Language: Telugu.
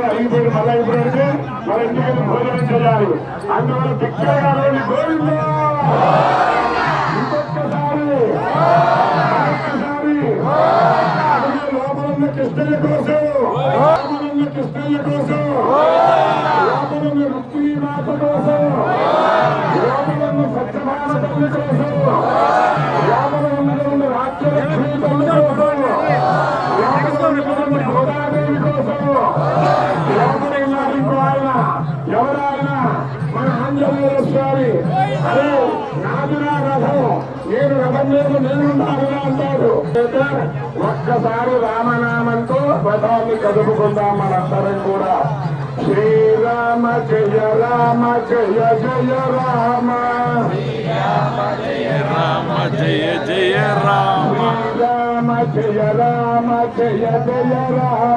అడిగిపోయి మళ్ళీ అయిపోయినట్టు మన ఇంటికి భోజనం చేయాలి. అందువల్ల దిక్కగారు గోవింద లోపలున్న కృష్ణయ్య కోసం కృష్ణయ్య కోసం లోపలున్న రుక్మిణీ మాత కోసం లోపలున్న సత్యభామ తల్లి కోసం లోపలున్న రాజ్యలక్ష్మీ తల్లి కోసం లోపలున్న గోదాదేవి కోసం లోపలున్న ఇంకో ఆయన ఎవరైనా మన ఆంజనేయ స్వామి అదే నాదురా రథం నేను రథం మీద నేనున్నాను అంటాడు. ఒక్కసారి రామనామంతో రథాన్ని కదుపుకుందాం మనందరం కూడా. శ్రీరామ జయ రామ జయ జయ రామ శ్రీరామ జయ రామ జయ జయ రామ శ్రీరామ జయ రామ జయ జయ రామ